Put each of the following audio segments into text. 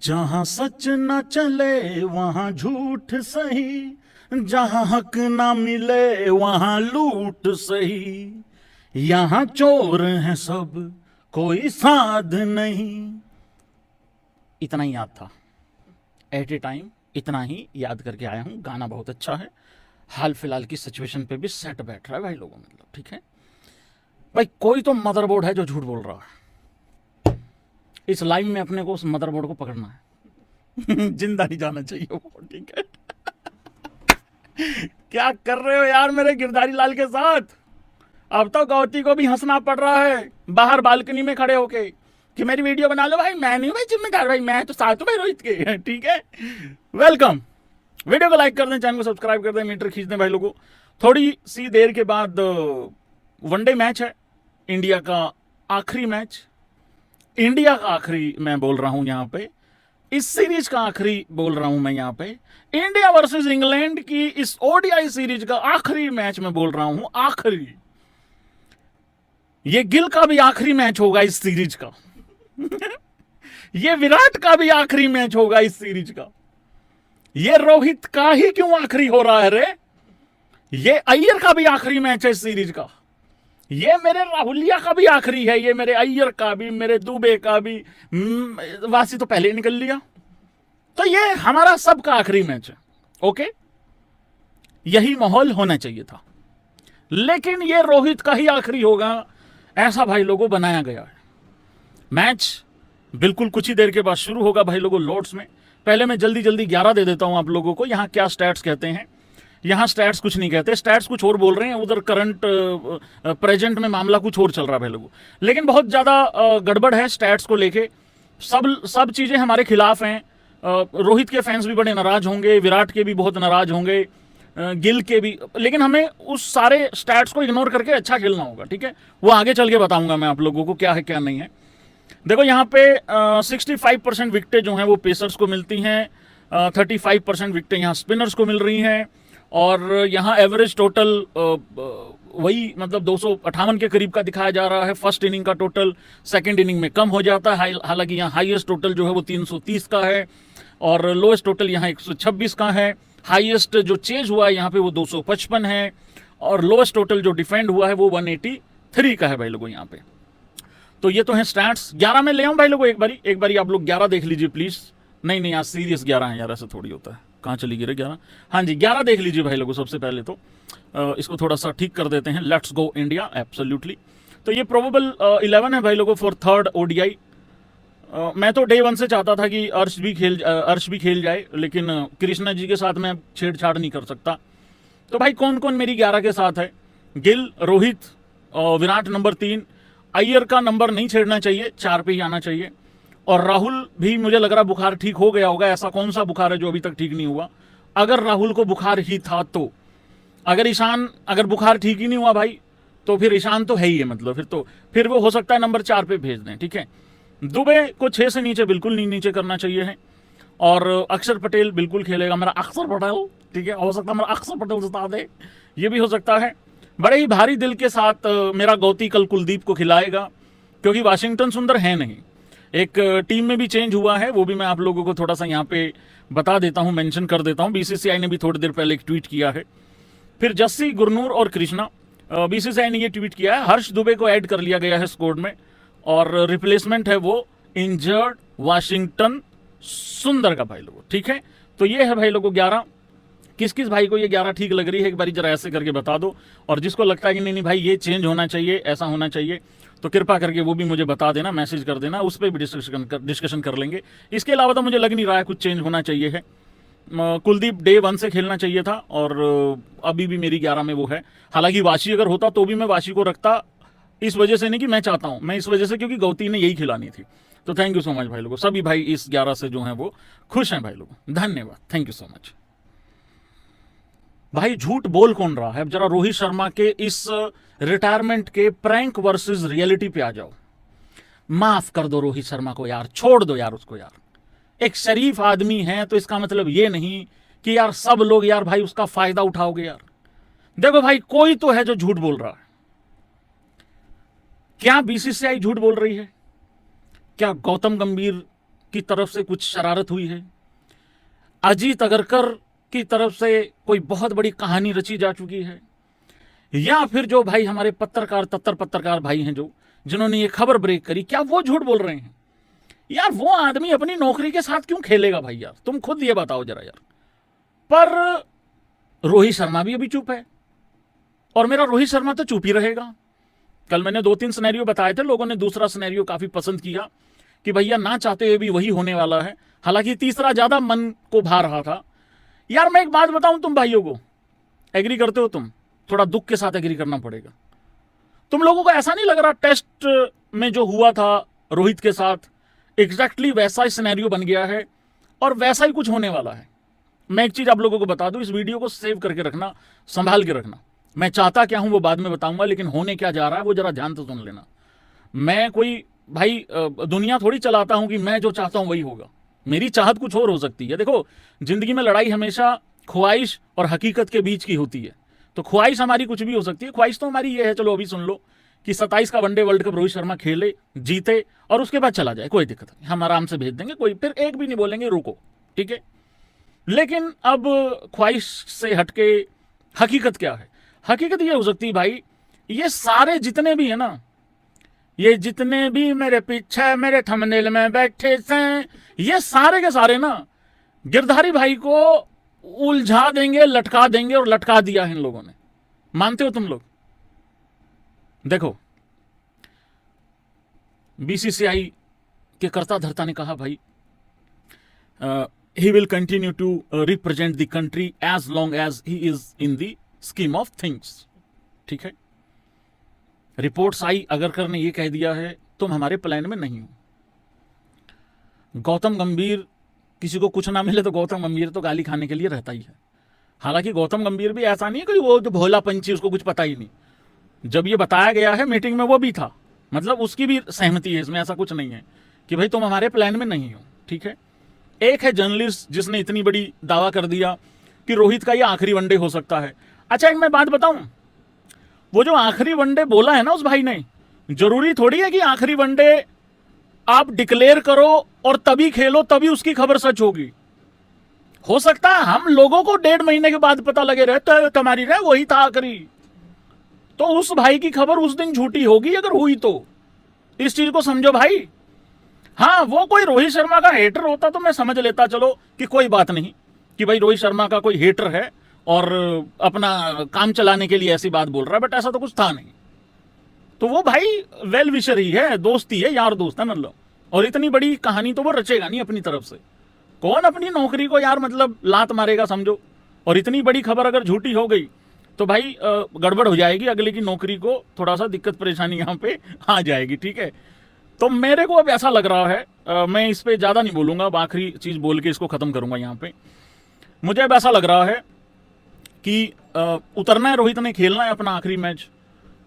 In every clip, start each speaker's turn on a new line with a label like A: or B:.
A: जहां सच न चले वहां झूठ सही, जहां हक ना मिले वहां लूट सही, यहां चोर हैं सब कोई साध नहीं। इतना ही याद था एट ए टाइम, इतना ही याद करके आया हूं। गाना बहुत अच्छा है, हाल फिलहाल की सिचुएशन पे भी सेट बैठ रहा है भाई लोगों, मतलब ठीक है भाई। कोई तो मदरबोर्ड है जो झूठ बोल रहा है। इस लाइव में अपने को उस मदरबोर्ड को पकड़ना है। जिंदा नहीं जाना चाहिए वो, ठीक है। क्या कर रहे हो यार मेरे गिरधारी लाल के साथ? अब तो गौती को भी हंसना पड़ रहा है बाहर बालकनी में खड़े होके कि मेरी वीडियो बना लो भाई। मैं नहीं भाई जिम्मेदार, भाई मैं तो साथ हूं भाई रोहित के, ठीक है। वेलकम। वीडियो को लाइक कर दें, चैनल को सब्सक्राइब कर दें, मीटर खींच दें भाई लोगों। थोड़ी सी देर के बाद वनडे मैच है, इंडिया का आखिरी मैच। इंडिया का आखिरी मैं बोल रहा हूं यहां पे, इस सीरीज का आखिरी बोल रहा हूं मैं यहां पे। इंडिया वर्सेस इंग्लैंड की इस ओडीआई सीरीज का आखिरी मैच मैं बोल रहा हूं, आखिरी। ये गिल का भी आखिरी मैच होगा इस सीरीज का। ये विराट का भी आखिरी मैच होगा इस सीरीज का। ये रोहित का ही क्यों आखिरी हो रहा है रे? ये अय्यर का भी आखिरी मैच है इस सीरीज का। ये मेरे राहुलिया का भी आखिरी है, ये मेरे अय्यर का भी, मेरे दुबे का भी। वासी तो पहले ही निकल लिया, तो ये हमारा सबका आखिरी मैच है। ओके, यही माहौल होना चाहिए था, लेकिन ये रोहित का ही आखिरी होगा ऐसा भाई लोगों बनाया गया है। मैच बिल्कुल कुछ ही देर के बाद शुरू होगा भाई लोगों लॉर्ड्स में। पहले मैं जल्दी जल्दी 11 दे देता हूं आप लोगों को। यहां क्या स्टैट्स कहते हैं? यहां स्टैट्स कुछ नहीं कहते, स्टैट्स कुछ और बोल रहे हैं। उधर करंट प्रेजेंट में मामला कुछ और चल रहा है भाई लोगों, लेकिन बहुत ज्यादा गड़बड़ है स्टैट्स को लेके। सब चीजें हमारे खिलाफ हैं। रोहित के फैंस भी बड़े नाराज होंगे, विराट के भी बहुत नाराज होंगे, गिल के भी। लेकिन हमें उस सारे स्टैट्स को इग्नोर करके अच्छा खेलना होगा, ठीक है। वो आगे चल के बताऊंगा मैं आप लोगों को क्या है क्या नहीं है। देखो यहाँ पे 65% विकेटें जो हैं वो पेसर्स को मिलती हैं, 35% विकेटें यहाँ स्पिनर्स को मिल रही हैं, और यहाँ एवरेज टोटल वही मतलब 258 के करीब का दिखाया जा रहा है। फर्स्ट इनिंग का टोटल सेकंड इनिंग में कम हो जाता है, हालांकि यहाँ हाईएस्ट टोटल जो है वो 330 का है और लोएस्ट टोटल यहाँ 126 का है। हाईएस्ट जो चेज हुआ है यहाँ पे वो 255 है, और लोएस्ट टोटल जो डिफेंड हुआ है वो 183 का है भाई लोगों यहाँ पे। तो ये तो है स्टैट्स। 11 में ले आऊं भाई लोगों, एक बारी आप लोग 11 देख लीजिए प्लीज। नहीं आज सीरियस 11 है यार, ऐसा थोड़ी होता है। कहाँ चली गई रे 11? हाँ जी 11 देख लीजिए भाई लोगों। सबसे पहले तो इसको थोड़ा सा ठीक कर देते हैं। Let's go India, absolutely. तो ये प्रोबेबल 11 है भाई लोगों फॉर थर्ड ओडीआई। मैं तो डे 1 से चाहता था कि अर्श भी खेल जाए, लेकिन कृष्णा जी के साथ मैं छेड़छाड़ नहीं कर सकता। तो भाई कौन कौन मेरी 11 के साथ है? गिल, रोहित, विराट नंबर 3, अय्यर का नंबर नहीं छेड़ना चाहिए, 4 पे ही आना चाहिए। और राहुल भी मुझे लग रहा बुखार ठीक हो गया होगा। ऐसा कौन सा बुखार है जो अभी तक ठीक नहीं हुआ? अगर राहुल को बुखार ही था तो, अगर बुखार ठीक ही नहीं हुआ भाई, तो फिर ईशान तो है ही है, मतलब फिर वो हो सकता है नंबर 4 पे भेज दें, ठीक है। दुबे को 6 से नीचे बिल्कुल नहीं नीचे करना चाहिए है। और अक्षर पटेल बिल्कुल खेलेगा, मेरा अक्षर पटेल, ठीक है। हो सकता है मेरा अक्षर पटेल जिता दे, ये भी हो सकता है। बड़े ही भारी दिल के साथ मेरा गौती कल कुलदीप को खिलाएगा, क्योंकि वाशिंगटन सुंदर है नहीं। एक टीम में भी चेंज हुआ है, वो भी मैं आप लोगों को थोड़ा सा यहाँ पे बता देता हूँ, मेंशन कर देता हूँ। बीसीसीआई ने भी थोड़ी देर पहले एक ट्वीट किया है। फिर जस्सी, गुरनूर और कृष्णा, बीसीसीआई ने ये ट्वीट किया है। हर्ष दुबे को ऐड कर लिया गया है स्क्वाड में, और रिप्लेसमेंट है वो इंजर्ड वाशिंगटन सुंदर का भाई लोगों, ठीक है। तो ये है भाई लोगों 11। किस किस भाई को ये 11 ठीक लग रही है एक बारी जरा ऐसे करके बता दो। और जिसको लगता है कि नहीं भाई ये चेंज होना चाहिए, ऐसा होना चाहिए, तो कृपा करके वो भी मुझे बता देना, मैसेज कर देना, उस पर भी डिस्कशन कर लेंगे। इसके अलावा तो मुझे लग नहीं रहा है कुछ चेंज होना चाहिए है। कुलदीप डे 1 से खेलना चाहिए था, और अभी भी मेरी 11 में वो है। हालांकि वाशी अगर होता तो भी मैं वाशी को रखता, इस वजह से नहीं कि मैं चाहता हूं, मैं इस वजह से क्योंकि गौती ने यही खिलानी थी। तो थैंक यू सो मच भाई लोगों। सभी भाई इस 11 से जो है वो खुश हैं भाई लोगों, धन्यवाद, थैंक यू सो मच। भाई झूठ बोल कौन रहा है? अब जरा रोहित शर्मा के इस रिटायरमेंट के प्रैंक वर्सेस रियलिटी पे आ जाओ। माफ कर दो रोहित शर्मा को यार, छोड़ दो यार उसको यार। एक शरीफ आदमी है तो इसका मतलब ये नहीं कि यार सब लोग यार भाई उसका फायदा उठाओगे यार। देखो भाई कोई तो है जो झूठ बोल रहा है। क्या बीसीसीआई झूठ बोल रही है? क्या गौतम गंभीर की तरफ से कुछ शरारत हुई है, अजीत अगरकर की तरफ से कोई बहुत बड़ी कहानी रची जा चुकी है, या फिर जो भाई हमारे पत्रकार भाई हैं जो जिन्होंने ये खबर ब्रेक करी, क्या वो झूठ बोल रहे हैं? यार वो आदमी अपनी नौकरी के साथ क्यों खेलेगा भाई? यार तुम खुद ये बताओ जरा यार। पर रोहित शर्मा भी अभी चुप है, और मेरा रोहित शर्मा तो चुप ही रहेगा। कल मैंने 2-3 सिनेरियो बताए थे, लोगों ने दूसरा सिनेरियो काफी पसंद किया कि भैया ना चाहते हुए भी वही होने वाला है, हालांकि तीसरा ज्यादा मन को भा रहा था। यार मैं एक बात बताऊं तुम भाइयों को, एग्री करते हो तुम? थोड़ा दुख के साथ एग्री करना पड़ेगा। तुम लोगों को ऐसा नहीं लग रहा टेस्ट में जो हुआ था रोहित के साथ एग्जैक्टली वैसा ही सिनेरियो बन गया है और वैसा ही कुछ होने वाला है? मैं एक चीज आप लोगों को बता दूं, इस वीडियो को सेव करके रखना, संभाल के रखना। मैं चाहता क्या हूं वो बाद में बताऊंगा, लेकिन होने क्या जा रहा है वो जरा ध्यान से सुन लेना। मैं कोई भाई दुनिया थोड़ी चलाता हूं कि मैं जो चाहता हूं वही होगा। मेरी चाहत कुछ और हो सकती है। देखो, जिंदगी में लड़ाई हमेशा ख्वाहिश और हकीकत के बीच की होती है। तो ख्वाहिश हमारी कुछ भी हो सकती है। ख्वाहिश तो हमारी ये है, चलो अभी सुन लो, कि 27 का one day world cup Rohit Sharma खेले, जीते और उसके बाद चला जाए, कोई दिक्कत नहीं, हम आराम से भेज देंगे, कोई फिर एक भी नहीं बोलेंगे रुको, ठीक है। लेकिन अब ख्वाहिश से हटके हकीकत क्या है? हकीकत ये हो सकती है भाई, ये सारे जितने भी है ना, ये जितने भी मेरे पीछे मेरे थंबनेल में बैठे से, ये सारे के सारे ना गिरधारी भाई को उलझा देंगे, लटका देंगे, और लटका दिया है इन लोगों ने। मानते हो तुम लोग? देखो, बीसीसीआई के कर्ता धर्ता ने कहा भाई he will continue to represent the country as long as he is in the scheme of things, ठीक है। रिपोर्ट्स आई, अगरकर ने ये कह दिया है तुम हमारे प्लान में नहीं हो। गौतम गंभीर, किसी को कुछ ना मिले तो गौतम गंभीर तो गाली खाने के लिए रहता ही है। हालांकि गौतम गंभीर भी ऐसा नहीं है कि वो जो भोला पंछी उसको कुछ पता ही नहीं। जब ये बताया गया है मीटिंग में वो भी था, मतलब उसकी भी सहमति है इसमें, ऐसा कुछ नहीं है कि भाई तुम हमारे प्लान में नहीं हो, ठीक है। एक है जर्नलिस्ट जिसने इतनी बड़ी दावा कर दिया कि रोहित का ये आखिरी वनडे हो सकता है। अच्छा एक मैं बात बताऊं, वो जो आखिरी वनडे बोला है ना उस भाई ने, जरूरी थोड़ी है कि आखिरी वनडे आप डिक्लेयर करो और तभी खेलो तभी उसकी खबर सच होगी। हो सकता है हम लोगों को 1.5 महीने के बाद पता लगे रहे तो तुम्हारी रहे वही था आखिरी, तो उस भाई की खबर उस दिन झूठी होगी अगर हुई तो। इस चीज को समझो भाई। हाँ, वो कोई रोहित शर्मा का हेटर होता तो मैं समझ लेता, चलो कि कोई बात नहीं कि भाई रोहित शर्मा का कोई हेटर है और अपना काम चलाने के लिए ऐसी बात बोल रहा है, बट ऐसा तो कुछ था नहीं। तो वो भाई वेल विशर ही है, दोस्ती है, यार दोस्त है मतलब। और इतनी बड़ी कहानी तो वो रचेगा नहीं अपनी तरफ से। कौन अपनी नौकरी को यार मतलब लात मारेगा समझो। और इतनी बड़ी खबर अगर झूठी हो गई तो भाई गड़बड़ हो जाएगी, अगले की नौकरी को थोड़ा सा दिक्कत परेशानी यहाँ पे आ जाएगी, ठीक है। तो मेरे को अब ऐसा लग रहा है, मैं इस पे ज़्यादा नहीं बोलूँगा, अब आखिरी चीज़ बोल के इसको ख़त्म करूँगा यहाँ पे। मुझे अब ऐसा लग रहा है कि उतरना है रोहित ने, खेलना है अपना आखिरी मैच,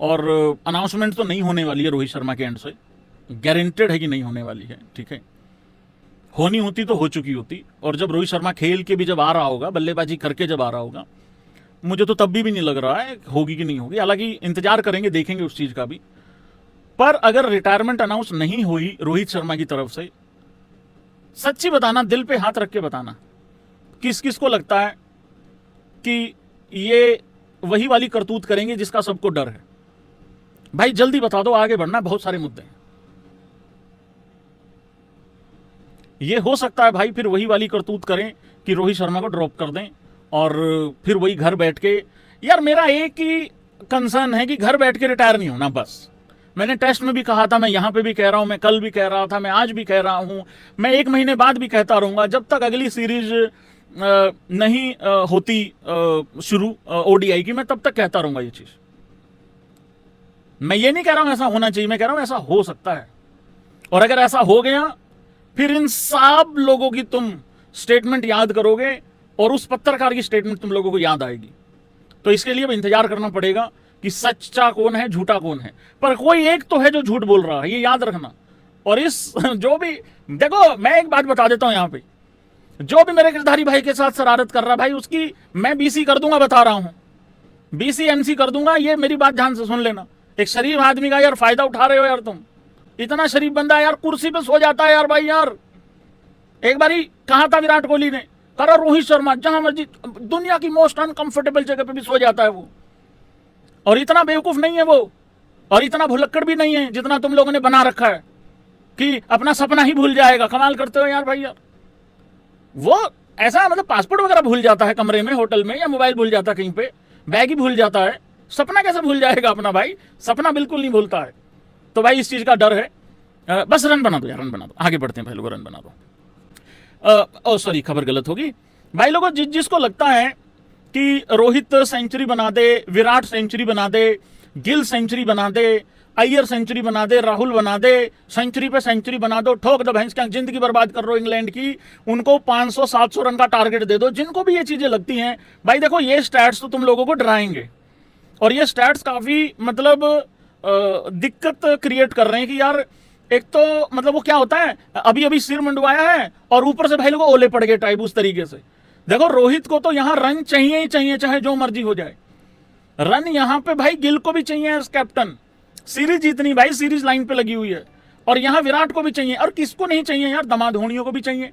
A: और अनाउंसमेंट तो नहीं होने वाली है रोहित शर्मा के एंड से, गारंटेड है कि नहीं होने वाली है, ठीक है। होनी होती तो हो चुकी होती, और जब रोहित शर्मा खेल के भी जब आ रहा होगा, बल्लेबाजी करके जब आ रहा होगा, मुझे तो तब भी नहीं लग रहा है होगी कि नहीं होगी। हालांकि इंतजार करेंगे, देखेंगे उस चीज़ का भी। पर अगर रिटायरमेंट अनाउंस नहीं हुई रोहित शर्मा की तरफ से, सच्ची बताना, दिल पे हाथ रख के बताना, किस किस को लगता है कि ये वही वाली करतूत करेंगे जिसका सबको डर है? भाई जल्दी बता दो, आगे बढ़ना, बहुत सारे मुद्दे हैं। ये हो सकता है भाई फिर वही वाली करतूत करें कि रोहित शर्मा को ड्रॉप कर दें और फिर वही घर बैठ के। यार मेरा एक ही कंसर्न है कि घर बैठ के रिटायर नहीं होना, बस। मैंने टेस्ट में भी कहा था, मैं यहाँ पे भी कह रहा हूँ, मैं कल भी कह रहा था, मैं आज भी कह रहा हूँ, मैं 1 महीने बाद भी कहता रहूँगा, जब तक अगली सीरीज नहीं होती शुरू ओडीआई की, मैं तब तक कहता रहूँगा ये चीज़। मैं ये नहीं कह रहा हूँ ऐसा होना चाहिए, मैं कह रहा हूँ ऐसा हो सकता है। और अगर ऐसा हो गया फिर इन सब लोगों की तुम स्टेटमेंट याद करोगे और उस पत्रकार की स्टेटमेंट तुम लोगों को याद आएगी। तो इसके लिए इंतजार करना पड़ेगा कि सच्चा कौन है, झूठा कौन है। पर कोई एक तो है जो झूठ बोल रहा है, ये याद रखना। और इस जो भी, देखो मैं एक बात बता देता हूं यहाँ पे, जो भी मेरे गिरधारी भाई के साथ शरारत कर रहा है भाई, उसकी मैं बीसी कर दूंगा, बता रहा हूं, बीसी एमसी कर दूंगा। ये मेरी बात ध्यान से सुन लेना। एक शरीफ आदमी का यार फायदा उठा रहे हो यार तुम। इतना शरीफ बंदा यार कुर्सी पे सो जाता है यार भाई, यार एक बारी कहा था विराट कोहली ने, करो रोहित शर्मा जहां मर्जी, दुनिया की मोस्ट अनकंफर्टेबल जगह पे भी सो जाता है वो, और इतना बेवकूफ नहीं है वो, और इतना भुलक्कड़ भी नहीं है जितना तुम लोगों ने बना रखा है कि अपना सपना ही भूल जाएगा। कमाल करते हो यार भाई यार। वो ऐसा मतलब पासपोर्ट वगैरह भूल जाता है कमरे में होटल में, या मोबाइल भूल जाता है कहीं पे, बैग ही भूल जाता है, सपना कैसे भूल जाएगा अपना भाई? सपना बिल्कुल नहीं भूलता है। तो भाई इस चीज का डर है। बस रन बना दो यार, रन बना दो, आगे बढ़ते हैं भाई लोगों, रन बना दो। सॉरी, खबर गलत होगी भाई लोगों। जिसको लगता है कि रोहित सेंचुरी बना दे, विराट सेंचुरी बना दे, गिल सेंचुरी बना दे, अय्यर सेंचुरी बना दे, राहुल बना दे, सेंचुरी पे सेंचुरी बना दो, ठोक दो भैंस, क्या जिंदगी बर्बाद कर रहे हो इंग्लैंड की, उनको 500-700 रन का टारगेट दे दो। जिनको भी ये चीजें लगती हैं भाई, देखो ये स्टैट्स तो तुम लोगों को डराएंगे, और ये स्टैट्स काफी मतलब दिक्कत क्रिएट कर रहे हैं कि यार एक तो मतलब वो क्या होता है, अभी अभी सिर मंडवाया है और ऊपर से भाई लोग ओले पड़ गए टाइप उस तरीके से। देखो रोहित को तो यहां रन चाहिए ही चाहिए, चाहे जो मर्जी हो जाए। रन यहां पे भाई गिल को भी चाहिए एज कैप्टन, सीरीज जीतनी भाई, सीरीज लाइन पे लगी हुई है, और यहां विराट को भी चाहिए। और किसको नहीं चाहिए यार, दमाधोनियों को भी चाहिए।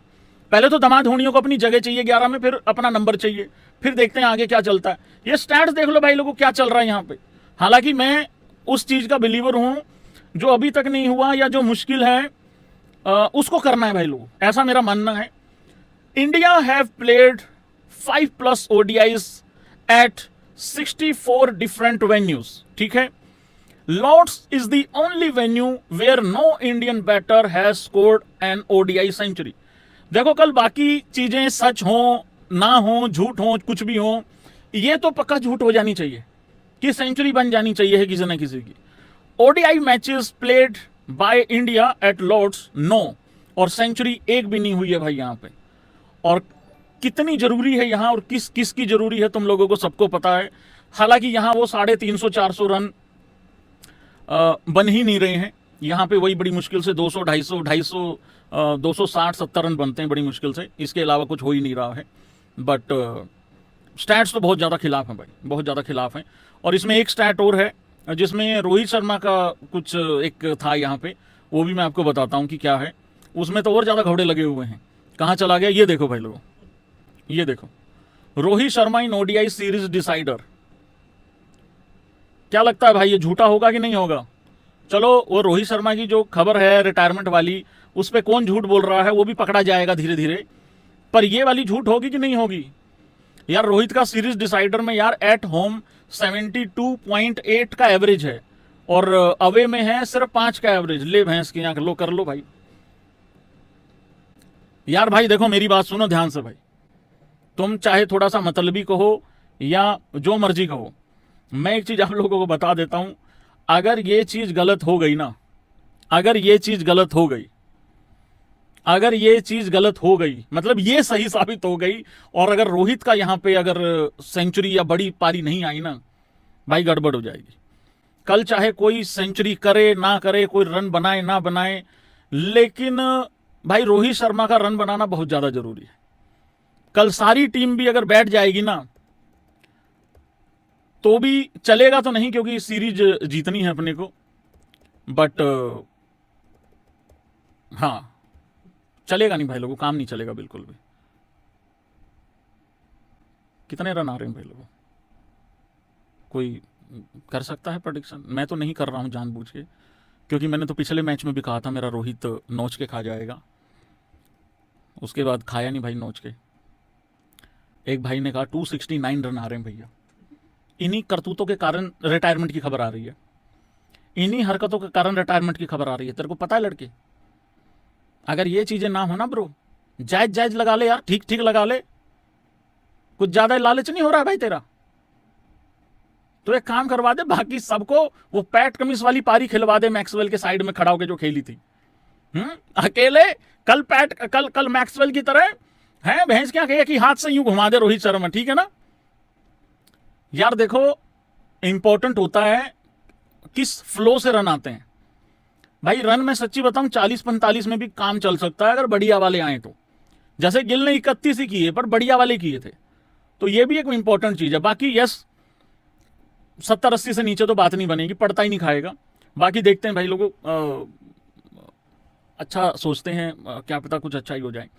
A: पहले तो दमाधोनियों को अपनी जगह चाहिए 11 में, फिर अपना नंबर चाहिए, फिर देखते हैं आगे क्या चलता है। ये स्टैट्स देख लो भाई लोगों क्या चल रहा है यहाँ पे। हालांकि मैं उस चीज का बिलीवर हूं जो अभी तक नहीं हुआ या जो मुश्किल है उसको करना है भाई लोग, ऐसा मेरा मानना है। India have played 5+ ODIs at 64 different venues, ठीक है। Lord's is the only venue where no Indian batter has scored an ODI century. देखो कल बाकी चीजें सच हो ना हो, झूठ हो, कुछ भी हो, ये तो पक्का झूठ हो जानी चाहिए कि सेंचुरी बन जानी चाहिए है किसी न किसी की। ODI matches played by India at Lord's no, और सेंचुरी एक भी नहीं हुई है भाई यहाँ पे। और कितनी जरूरी है यहाँ, और किस किस की जरूरी है तुम लोगों को सबको पता है। हालांकि यहाँ वो 350-400 रन बन ही नहीं रहे हैं, यहाँ पे वही बड़ी मुश्किल से 200, 250, 260-70 रन बनते हैं बड़ी मुश्किल से, इसके अलावा कुछ हो ही नहीं रहा है। बट स्टैट्स तो बहुत ज़्यादा खिलाफ हैं भाई, बहुत ज़्यादा खिलाफ हैं। और इसमें एक स्टैट और है जिसमें रोहित शर्मा का कुछ एक था यहाँ पे, वो भी मैं आपको बताता हूँ कि क्या है। उसमें तो और ज़्यादा घोड़े लगे हुए हैं। कहाँ चला गया ये देखो भाई लोगों, ये देखो, रोहित शर्मा इन ODI सीरीज डिसाइडर। क्या लगता है भाई ये झूठा होगा कि नहीं होगा? चलो वो रोहित शर्मा की जो खबर है रिटायरमेंट वाली, उस पर कौन झूठ बोल रहा है वो भी पकड़ा जाएगा धीरे धीरे, पर ये वाली झूठ होगी कि नहीं होगी? यार रोहित का सीरीज डिसाइडर में यार एट होम 72.8 का एवरेज है, और अवे में है सिर्फ 5 का एवरेज। ले भैंस की आंख, लो कर लो भाई। यार भाई देखो मेरी बात सुनो ध्यान से भाई, तुम चाहे थोड़ा सा मतलबी कहो या जो मर्जी कहो, मैं एक चीज आप लोगों को बता देता हूं, अगर ये चीज गलत हो गई ना, अगर ये चीज गलत हो गई, अगर ये चीज गलत हो गई, मतलब ये सही साबित हो गई, और अगर रोहित का यहां पे अगर सेंचुरी या बड़ी पारी नहीं आई ना भाई, गड़बड़ हो जाएगी। कल चाहे कोई सेंचुरी करे ना करे, कोई रन बनाए ना बनाए, लेकिन भाई रोहित शर्मा का रन बनाना बहुत ज्यादा जरूरी है। कल सारी टीम भी अगर बैठ जाएगी ना तो भी चलेगा तो नहीं, क्योंकि सीरीज जीतनी है अपने को, बट हाँ चलेगा नहीं भाई लोगों, काम नहीं चलेगा बिल्कुल भी। कितने रन आ रहे हैं भाई लोगों, कोई कर सकता है प्रेडिक्शन? मैं तो नहीं कर रहा हूं जानबूझ के, क्योंकि मैंने तो पिछले मैच में भी कहा था मेरा रोहित नोच के खा जाएगा, उसके बाद खाया नहीं भाई नोच के। एक भाई ने कहा 269 रन आ रहे हैं भैया। इन्हीं करतूतों के कारण रिटायरमेंट की खबर आ रही है, इन्हीं हरकतों के कारण रिटायरमेंट की खबर आ रही है। तेरे को पता है लड़के, अगर ये चीजें ना हो ना ब्रो, जायज जायज लगा ले यार, ठीक ठीक लगा ले, कुछ ज्यादा लालच नहीं हो रहा है भाई तेरा। तो एक काम करवा दे, बाकी सबको वो पैट कमिंस वाली पारी खिलवा दे मैक्सवेल के साइड में खड़ा होकर जो खेली थी। अकेले कल मैक्सवेल की तरह है भैंस क्या कहे कि हाथ से यूं घुमा दे रोहित शर्मा, ठीक है ना यार। देखो इंपॉर्टेंट होता है किस फ्लो से रन आते हैं भाई। रन में सच्ची बताऊं 40-45 में भी काम चल सकता है अगर बढ़िया वाले आए तो, जैसे गिल ने 31 ही किए पर बढ़िया वाले किए थे, तो ये भी एक इंपॉर्टेंट चीज है। बाकी यस 70-80 से नीचे तो बात नहीं बनेगी, पड़ता ही नहीं खाएगा। बाकी देखते हैं भाई लोगों, अच्छा सोचते हैं, क्या पता कुछ अच्छा ही हो जाए।